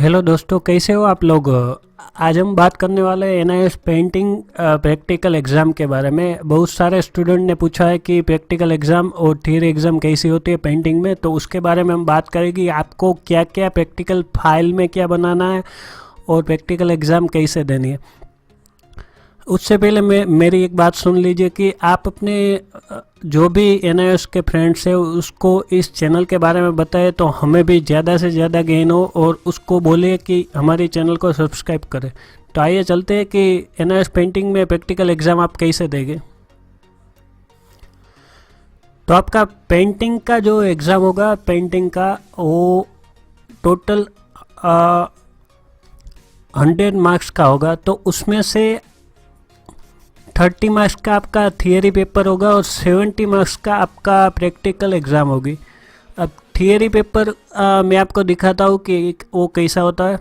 Hello दोस्तों, कैसे हो आप लोग। आज हम बात करने वाले हैं एनआईएस पेंटिंग प्रैक्टिकल एग्ज़ाम के बारे में। बहुत सारे स्टूडेंट ने पूछा है कि प्रैक्टिकल एग्ज़ाम और थियरी एग्ज़ाम कैसी होती है पेंटिंग में, तो उसके बारे में हम बात करेंगे। आपको क्या क्या प्रैक्टिकल फाइल में क्या बनाना है और प्रैक्टिकल एग्ज़ाम कैसे देनी है। उससे पहले मेरी एक बात सुन लीजिए कि आप अपने जो भी एनआईएस के फ्रेंड्स हैं उसको इस चैनल के बारे में बताएं, तो हमें भी ज़्यादा से ज़्यादा गेन हो, और उसको बोलिए कि हमारे चैनल को सब्सक्राइब करें। तो आइए चलते हैं कि एनआईएस पेंटिंग में प्रैक्टिकल एग्ज़ाम आप कैसे देंगे। तो आपका पेंटिंग का जो एग्ज़ाम होगा, पेंटिंग का वो टोटल 100 मार्क्स का होगा। तो उसमें से 30 मार्क्स का आपका थियरी पेपर होगा और 70 मार्क्स का आपका प्रैक्टिकल एग्ज़ाम होगी। अब थियरी पेपर मैं आपको दिखाता हूँ कि वो कैसा होता है।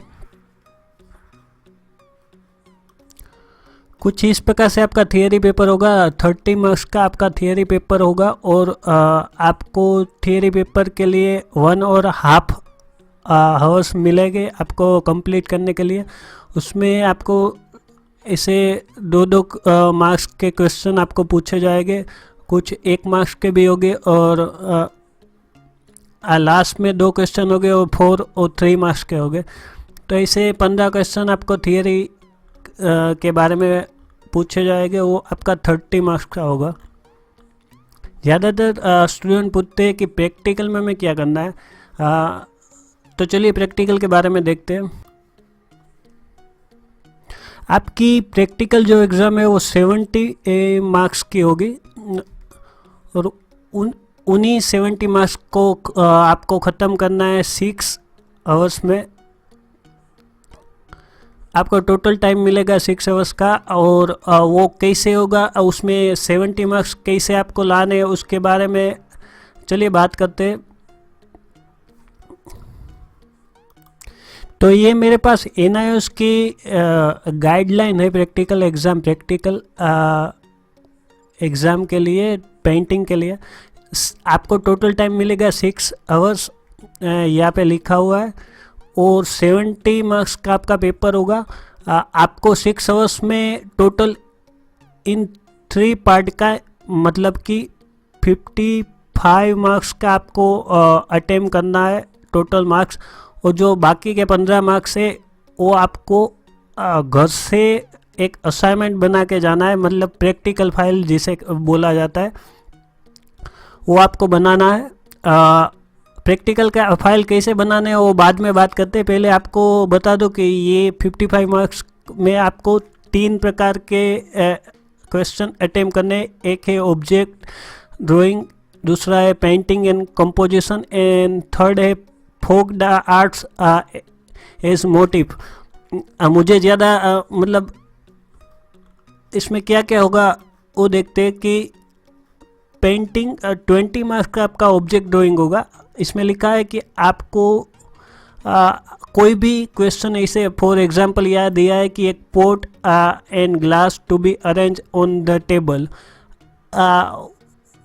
कुछ इस प्रकार से आपका थियरी पेपर होगा। 30 मार्क्स का आपका थियरी पेपर होगा और आपको थियरी पेपर के लिए 1.5 आवर्स मिलेंगे आपको कंप्लीट करने के लिए। उसमें आपको इसे दो मार्क्स के क्वेश्चन आपको पूछे जाएंगे, कुछ 1 मार्क्स के भी होंगे, और लास्ट में 2 क्वेश्चन होंगे और 4 और 3 मार्क्स के होंगे। तो ऐसे 15 क्वेश्चन आपको थियरी के बारे में पूछे जाएंगे, वो आपका 30 मार्क्स का होगा। ज़्यादातर स्टूडेंट पूछते हैं कि प्रैक्टिकल में क्या करना है। तो चलिए प्रैक्टिकल के बारे में देखते हैं। आपकी प्रैक्टिकल जो एग्ज़ाम है वो 70 मार्क्स की होगी, और उन्हीं 70 मार्क्स को आपको ख़त्म करना है 6 आवर्स में। आपको टोटल टाइम मिलेगा 6 आवर्स का, और वो कैसे होगा, उसमें 70 मार्क्स कैसे आपको लाने हैं उसके बारे में चलिए बात करते हैं। तो ये मेरे पास एनआईएस की गाइडलाइन है प्रैक्टिकल एग्ज़ाम के लिए, पेंटिंग के लिए। आपको टोटल टाइम मिलेगा 6 आवर्स, यहाँ पे लिखा हुआ है, और 70 मार्क्स का आपका पेपर होगा। आपको 6 आवर्स में टोटल इन 3 पार्ट का मतलब कि 55 मार्क्स का आपको अटेम्प्ट करना है टोटल मार्क्स, और जो बाकी के 15 मार्क्स है वो आपको घर से एक असाइनमेंट बना के जाना है, मतलब प्रैक्टिकल फाइल जिसे बोला जाता है, वो आपको बनाना है। प्रैक्टिकल का फाइल कैसे बनाने हैं वो बाद में बात करते हैं। पहले आपको बता दो कि ये 55 मार्क्स में आपको 3 प्रकार के क्वेश्चन अटेम्प्ट करने। एक है ऑब्जेक्ट ड्राइंग, दूसरा है painting and composition, and third है फोक द आर्ट्स एज मोटिव। मुझे ज़्यादा मतलब इसमें क्या क्या होगा वो देखते हैं कि पेंटिंग 20 मार्क्स का आपका ऑब्जेक्ट ड्राइंग होगा। इसमें लिखा है कि आपको कोई भी क्वेश्चन ऐसे, फॉर एग्जांपल यह दिया है कि एक pot and glass to be arrange on the table.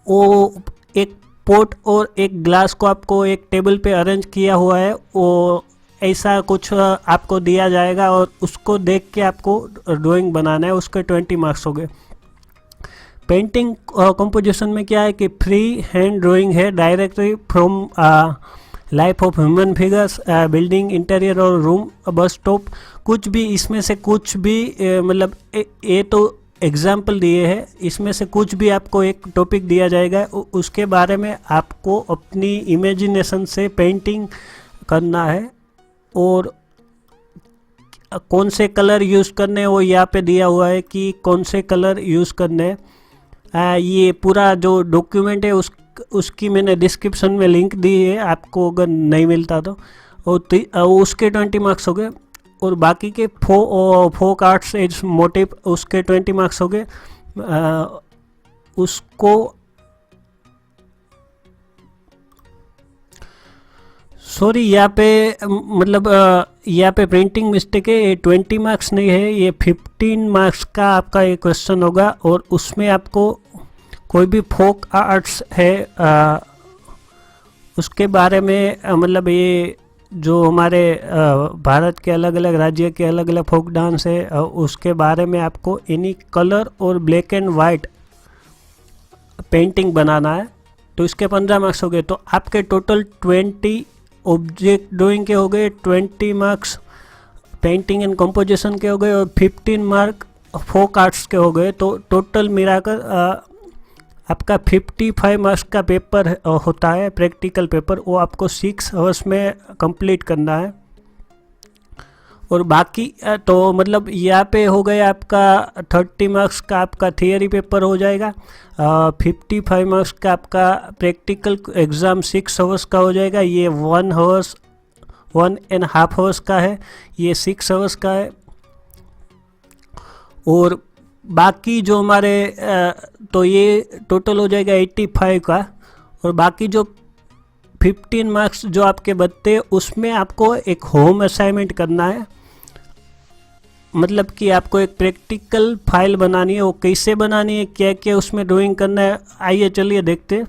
वो एक पॉट और एक ग्लास को आपको एक टेबल पे अरेंज किया हुआ है, वो ऐसा कुछ आपको दिया जाएगा, और उसको देख के आपको ड्राइंग बनाना है। उसके 20 मार्क्स हो गए। पेंटिंग कंपोजिशन में क्या है कि फ्री हैंड ड्राइंग है, directly from life of human figures, building interior और रूम बस स्टॉप। कुछ भी इसमें से कुछ भी मतलब ये तो एग्जाम्पल दिए हैं, इसमें से कुछ भी आपको एक टॉपिक दिया जाएगा, उसके बारे में आपको अपनी इमेजिनेशन से पेंटिंग करना है। और कौन से कलर यूज़ करने हैं वो यहाँ पे दिया हुआ है कि कौन से कलर यूज़ करने हैं। ये पूरा जो डॉक्यूमेंट है उसकी मैंने डिस्क्रिप्शन में लिंक दी है, आपको अगर नहीं मिलता तो। उसके 20 मार्क्स हो गए, और बाकी के फोक आर्ट्स एज मोटिव उसके 20 मार्क्स हो गए। उसको सॉरी यहाँ पे मतलब यहाँ पे प्रिंटिंग मिस्टेक है, ये 20 मार्क्स नहीं है, ये 15 मार्क्स का आपका एक क्वेश्चन होगा, और उसमें आपको कोई भी फोक आर्ट्स है उसके बारे में मतलब ये जो हमारे भारत के अलग अलग राज्य के अलग अलग फोक डांस है उसके बारे में आपको एनी कलर और ब्लैक एंड वाइट पेंटिंग बनाना है। तो इसके 15 मार्क्स हो गए। तो आपके टोटल 20 ऑब्जेक्ट ड्राइंग के हो गए, 20 मार्क्स पेंटिंग एंड कंपोजिशन के हो गए और 15 मार्क फोक आर्ट्स के हो गए। तो टोटल मिलाकर आपका 55 मार्क्स का पेपर होता है प्रैक्टिकल पेपर, वो आपको 6 आवर्स में कंप्लीट करना है। और बाकी तो मतलब यहाँ पे हो गया आपका 30 मार्क्स का आपका थियरी पेपर हो जाएगा, 55 मार्क्स का आपका प्रैक्टिकल एग्ज़ाम 6 आवर्स का हो जाएगा। ये 1.5 आवर्स का है, ये 6 आवर्स का है। और बाकी जो हमारे तो ये टोटल हो जाएगा 85 का। और बाकी जो 15 मार्क्स जो आपके बचते हैं उसमें आपको एक होम असाइनमेंट करना है, मतलब कि आपको एक प्रैक्टिकल फाइल बनानी है। वो कैसे बनानी है, क्या क्या उसमें ड्राइंग करना है, आइए चलिए देखते हैं।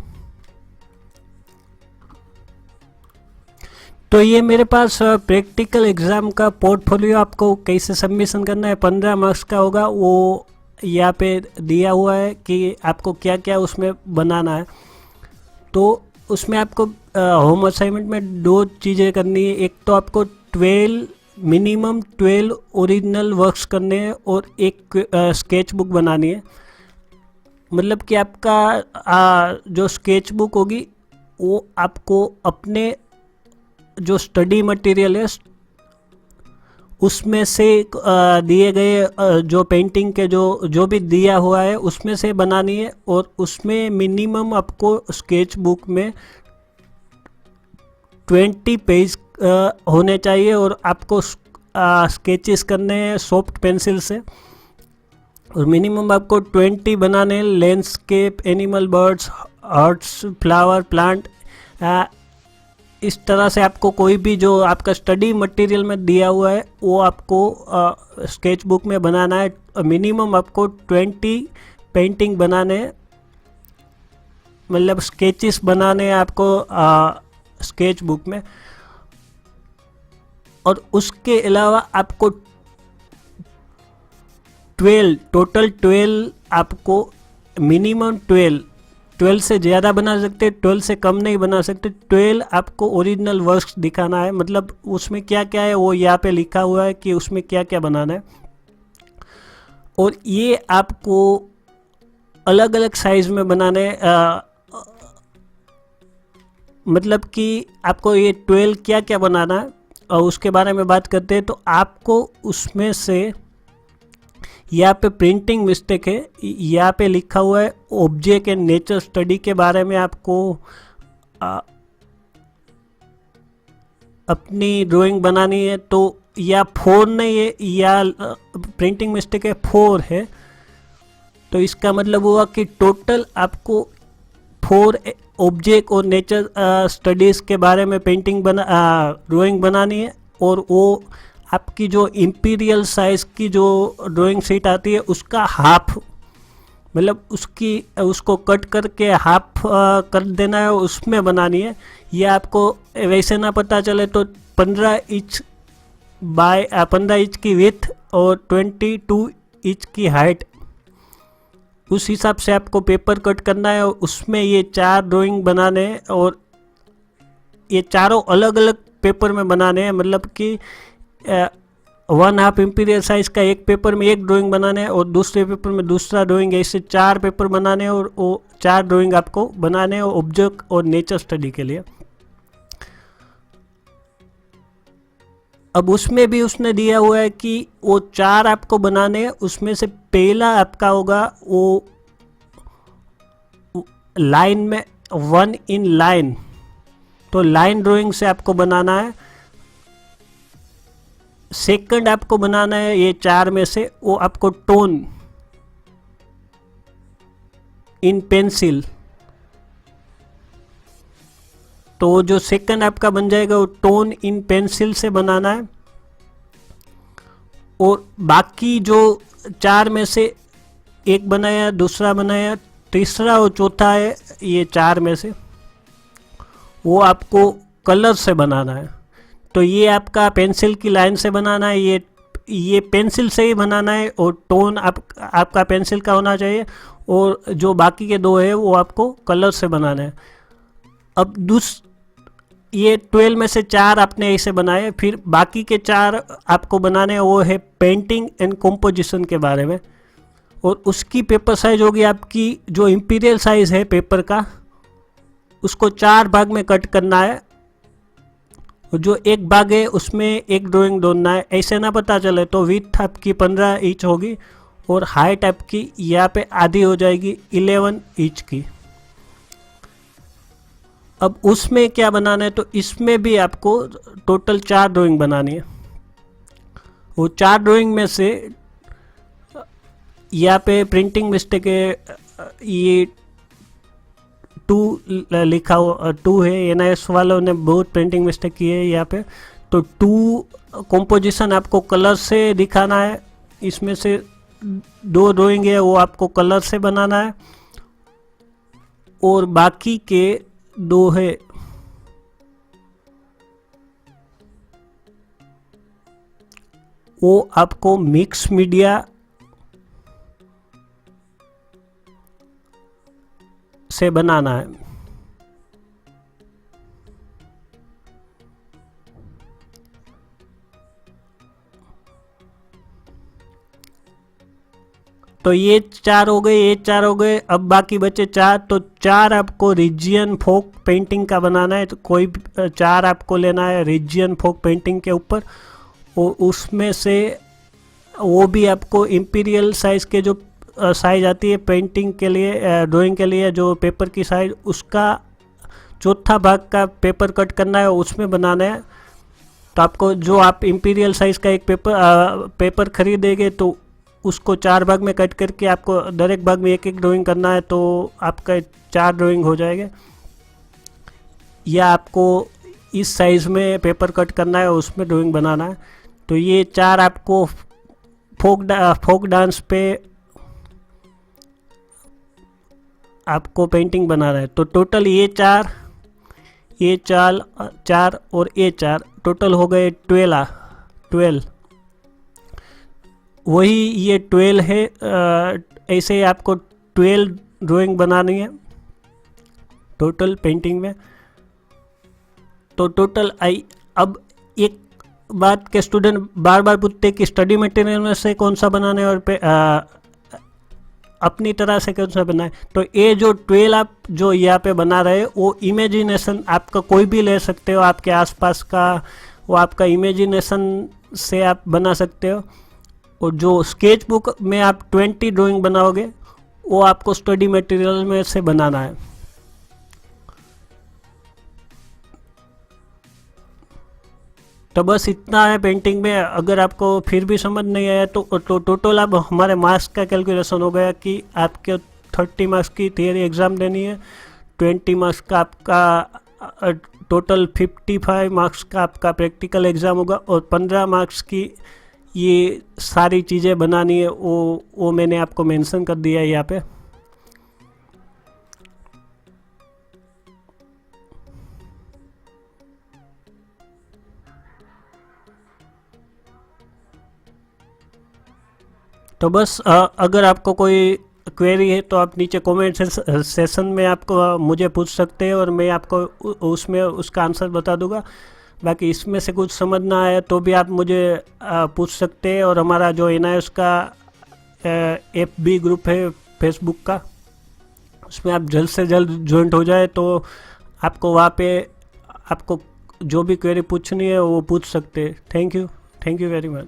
तो ये मेरे पास प्रैक्टिकल एग्ज़ाम का पोर्टफोलियो आपको कैसे सबमिशन करना है 15 मार्क्स का होगा, वो यहाँ पे दिया हुआ है कि आपको क्या क्या उसमें बनाना है। तो उसमें आपको होम असाइनमेंट में 2 चीज़ें करनी है। एक तो आपको मिनिमम 12 ओरिजिनल वर्क्स करने हैं और एक स्केच बुक बनानी है। मतलब कि आपका जो स्केच बुक होगी वो आपको अपने जो स्टडी मटेरियल है उसमें से दिए गए जो पेंटिंग के जो भी दिया हुआ है उसमें से बनानी है। और उसमें मिनिमम आपको स्केच बुक में 20 पेज होने चाहिए। और आपको स्केचेस करने हैं सॉफ्ट पेंसिल से, और मिनिमम आपको 20 बनाने हैं। Landscape, animal, birds, hearts, flower, plant, इस तरह से आपको कोई भी जो आपका स्टडी मटेरियल में दिया हुआ है वो आपको स्केच बुक में बनाना है। मिनिमम आपको 20 पेंटिंग बनाने हैं, मतलब स्केचेस बनाने हैं आपको स्केच बुक में। और उसके अलावा आपको 12 आपको मिनिमम 12 से ज़्यादा बना सकते, 12 से कम नहीं बना सकते। 12 आपको ओरिजिनल वर्क्स दिखाना है, मतलब उसमें क्या क्या है वो यहाँ पे लिखा हुआ है कि उसमें क्या क्या बनाना है। और ये आपको अलग अलग साइज में बनाने मतलब कि आपको ये 12 क्या क्या बनाना है और उसके बारे में बात करते हैं। तो आपको उसमें से यहाँ पे प्रिंटिंग मिस्टेक है, यहाँ पे लिखा हुआ है ऑब्जेक्ट एंड नेचर स्टडी के बारे में आपको अपनी ड्राइंग बनानी है। तो या 4 नहीं है, या प्रिंटिंग मिस्टेक है 4 है। तो इसका मतलब हुआ कि टोटल आपको 4 ऑब्जेक्ट और नेचर स्टडीज़ के बारे में ड्राइंग बनानी है। और वो आपकी जो इंपीरियल साइज़ की जो ड्राइंग शीट आती है उसका हाफ, मतलब उसको कट करके हाफ कर देना है, उसमें बनानी है। ये आपको वैसे ना पता चले तो 15 इंच बाय 15 इंच की विड्थ और 22 इंच की हाइट, उस हिसाब से आपको पेपर कट करना है। उसमें ये 4 ड्राइंग बनाने हैं और ये चारों अलग अलग पेपर में बनाने हैं। मतलब कि 1/2 इंपीरियल साइज का एक पेपर में एक ड्राइंग बनाने हैं और दूसरे पेपर में दूसरा ड्राइंग, ऐसे 4 पेपर बनाने हैं। और वो 4 ड्राइंग आपको बनाने हैं ऑब्जेक्ट और नेचर स्टडी के लिए। अब उसमें भी उसने दिया हुआ है कि वो 4 आपको बनाने हैं। उसमें से पहला आपका होगा वो लाइन में 1 इन लाइन, तो लाइन ड्राइंग से आपको बनाना है। सेकंड आपको बनाना है ये 4 में से वो आपको टोन इन पेंसिल, तो जो सेकंड आपका बन जाएगा वो टोन इन पेंसिल से बनाना है। और बाकी जो 4 में से एक बनाया, दूसरा बनाया, तीसरा और चौथा है ये 4 में से वो आपको कलर से बनाना है। तो ये आपका पेंसिल की लाइन से बनाना है, ये पेंसिल से ही बनाना है, और टोन आपका पेंसिल का होना चाहिए, और जो बाकी के दो है वो आपको कलर से बनाना है। अब ये 12 में से 4 आपने ऐसे बनाए, फिर बाकी के 4 आपको बनाने हैं, वो है पेंटिंग एंड कंपोजिशन के बारे में। और उसकी पेपर साइज होगी आपकी, जो इंपीरियल साइज है पेपर का, उसको 4 भाग में कट करना है। जो एक भाग है उसमें एक ड्राइंग डालना है। ऐसे ना पता चले तो विड्थ आपकी 15 इंच होगी और हाइट आपकी यहाँ पे आधी हो जाएगी 11 इंच की। अब उसमें क्या बनाना है, तो इसमें भी आपको टोटल 4 ड्राइंग बनानी है। वो 4 ड्राइंग में से यहाँ पे प्रिंटिंग मिस्टेक है, ये 2 लिखा हुआ 2 है, NIS वालों ने बहुत प्रिंटिंग मिस्टेक की है यहाँ पे। तो 2 कंपोजिशन आपको कलर से दिखाना है, इसमें से 2 ड्राइंग है वो आपको कलर से बनाना है, और बाकी के 2 है वो आपको मिक्स मीडिया से बनाना है। तो ये 4 हो गए, ये 4 हो गए, अब बाकी बचे 4। तो 4 आपको रीजियन फोक पेंटिंग का बनाना है, तो कोई 4 आपको लेना है रीजियन फोक पेंटिंग के ऊपर, और उसमें से वो भी आपको इंपीरियल साइज के जो साइज आती है पेंटिंग के लिए, ड्राइंग के लिए जो पेपर की साइज, उसका 4था भाग का पेपर कट करना है, उसमें बनाना है। तो आपको जो आप इंपीरियल साइज का एक पेपर खरीदेंगे तो उसको 4 भाग में कट करके आपको दर एक भाग में एक एक ड्राइंग करना है, तो आपका 4 ड्राइंग हो जाएगा। या आपको इस साइज़ में पेपर कट करना है, उसमें ड्राइंग बनाना है। तो ये 4 आपको फोक डांस पे आपको पेंटिंग बनाना है। तो टोटल ये 4 और ये 4 टोटल हो गए 12। वही ये 12 है, ऐसे आपको 12 ड्राइंग बनानी है टोटल पेंटिंग में। तो टोटल अब एक बात के स्टूडेंट बार बार पूछते हैं कि स्टडी मटेरियल में से कौन सा बनाना है और अपनी तरह से कौन सा बनाए। तो ये जो 12 आप जो यहाँ पे बना रहे हो, वो इमेजिनेशन आपका कोई भी ले सकते हो, आपके आसपास का, वो आपका इमेजिनेशन से आप बना सकते हो। और जो स्केच बुक में आप 20 ड्राइंग बनाओगे, वो आपको स्टडी मटेरियल में से बनाना है। तो बस इतना है पेंटिंग में। अगर आपको फिर भी समझ नहीं आया तो टोटल अब हमारे मार्क्स का कैलकुलेशन हो गया कि आपके 30 मार्क्स की थियरी एग्ज़ाम देनी है, 20 मार्क्स का आपका टोटल 55 मार्क्स का आपका प्रैक्टिकल एग्ज़ाम होगा, और 15 मार्क्स की ये सारी चीज़ें बनानी है, वो मैंने आपको मेंशन कर दिया है यहाँ पे। तो बस अगर आपको कोई क्वेरी है तो आप नीचे कमेंट सेशन में आपको मुझे पूछ सकते हैं, और मैं आपको उसमें उसका आंसर बता दूंगा। बाकी इसमें से कुछ समझ ना आया तो भी आप मुझे पूछ सकते हैं। और हमारा जो NIS का FB ग्रुप है फेसबुक का, उसमें आप जल्द से जल्द ज्वाइंट हो जाए तो आपको वहाँ पे आपको जो भी क्वेरी पूछनी है वो पूछ सकते हैं। Thank you very much.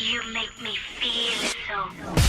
You make me feel so